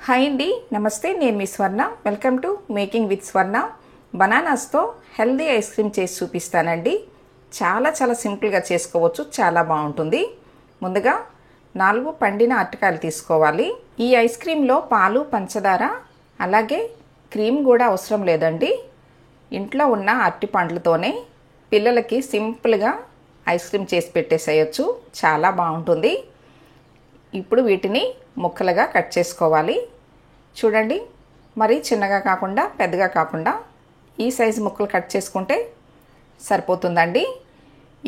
Hi అండి, నమస్తే. నేను మీ స్వర్ణ. Welcome to making with Swarna. బనానాస్తో healthy ice cream చేసి చూపిస్తానండి. చాలా సింపుల్గా చేసుకోవచ్చు, చాలా బాగుంటుంది. ముందుగా 4 పండిన అరటికాయలు తీసుకోవాలి. ఈ ఐస్ క్రీమ్లో పాలు, పంచదార అలాగే క్రీమ్ కూడా అవసరం లేదండి. ఇంట్లో ఉన్న అరటి పండ్లతోనే పిల్లలకి సింపుల్గా ఐస్ క్రీమ్ చేసి పెట్టేసేయచ్చు, చాలా బాగుంటుంది. ఇప్పుడు వీటిని ముక్కలుగా కట్ చేసుకోవాలి. చూడండి, మరీ చిన్నగా కాకుండా పెద్దగా కాకుండా ఈ సైజు ముక్కలు కట్ చేసుకుంటే సరిపోతుందండి.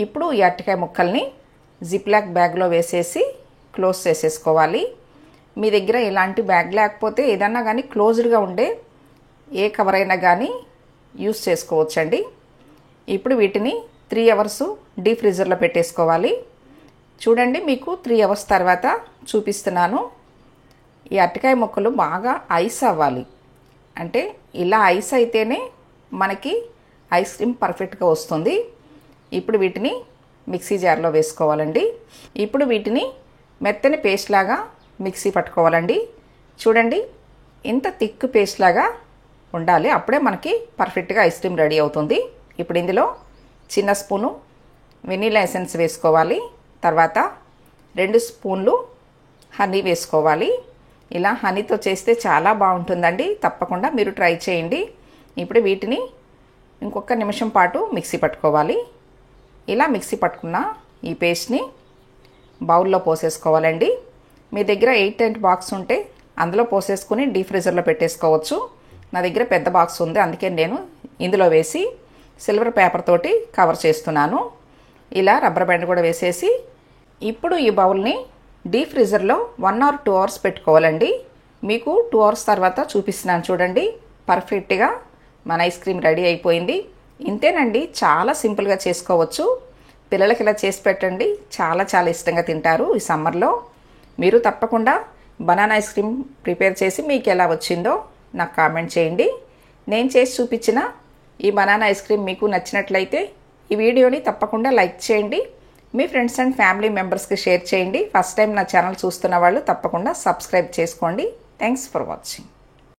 ఇప్పుడు ఈ అరటికాయ ముక్కల్ని జిప్లాక్ బ్యాగ్లో వేసేసి క్లోజ్ చేసేసుకోవాలి. మీ దగ్గర ఇలాంటి బ్యాగ్ లేకపోతే ఏదన్నా కానీ క్లోజ్డ్గా ఉండే ఏ కవర్ అయినా కానీ యూస్ చేసుకోవచ్చండి. ఇప్పుడు వీటిని 3 అవర్స్ డీప్ ఫ్రీజర్లో పెట్టేసుకోవాలి. చూడండి, మీకు 3 అవర్స్ తర్వాత చూపిస్తున్నాను. ఈ అరటికాయ ముక్కలు బాగా ఐస్ అవ్వాలి. అంటే ఇలా ఐస్ అయితేనే మనకి ఐస్ క్రీమ్ పర్ఫెక్ట్గా వస్తుంది. ఇప్పుడు వీటిని మిక్సీ జార్లో వేసుకోవాలండి. ఇప్పుడు వీటిని మెత్తని పేస్ట్ లాగా మిక్సీ పట్టుకోవాలండి. చూడండి, ఇంత థిక్ పేస్ట్ లాగా ఉండాలి, అప్పుడే మనకి పర్ఫెక్ట్గా ఐస్ క్రీమ్ రెడీ అవుతుంది. ఇప్పుడు ఇందులో చిన్న స్పూను వెనీలా ఎసెన్స్ వేసుకోవాలి. తర్వాత 2 స్పూన్లు హనీ వేసుకోవాలి. ఇలా హనీతో చేస్తే చాలా బాగుంటుందండి, తప్పకుండా మీరు ట్రై చేయండి. ఇప్పుడు వీటిని ఇంకొక నిమిషం పాటు మిక్సీ పట్టుకోవాలి. ఇలా మిక్సీ పట్టుకున్న ఈ పేస్ట్ని బౌల్లో పోసేసుకోవాలండి. మీ దగ్గర 8 బాక్స్ ఉంటే అందులో పోసేసుకుని డీప్ ఫ్రీజర్లో పెట్టేసుకోవచ్చు. నా దగ్గర పెద్ద బాక్స్ ఉంది, అందుకే నేను ఇందులో వేసి సిల్వర్ పేపర్ తోటి కవర్ చేస్తున్నాను. ఇలా రబ్బర్ బ్యాండ్ కూడా వేసేసి ఇప్పుడు ఈ బౌల్ని డీప్ ఫ్రీజర్లో 1 or 2 అవర్స్ పెట్టుకోవాలండి. మీకు 2 అవర్స్ తర్వాత చూపిస్తున్నాను. చూడండి, పర్ఫెక్ట్గా మన ఐస్ క్రీమ్ రెడీ అయిపోయింది. ఇంతేనండి, చాలా సింపుల్గా చేసుకోవచ్చు. పిల్లలకి ఇలా చేసి పెట్టండి, చాలా ఇష్టంగా తింటారు. ఈ సమ్మర్లో మీరు తప్పకుండా బనానా ఐస్ క్రీమ్ ప్రిపేర్ చేసి మీకు ఎలా వచ్చిందో నాకు కామెంట్ చేయండి. నేను చేసి చూపించిన ఈ బనానా ఐస్ క్రీమ్ మీకు నచ్చినట్లయితే ఈ వీడియోని తప్పకుండా లైక్ చేయండి. మీ ఫ్రెండ్స్ అండ్ ఫ్యామిలీ మెంబర్స్కి షేర్ చేయండి. ఫస్ట్ టైం నా ఛానల్ చూస్తున్న వాళ్ళు తప్పకుండా సబ్స్క్రైబ్ చేసుకోండి. Thanks for watching.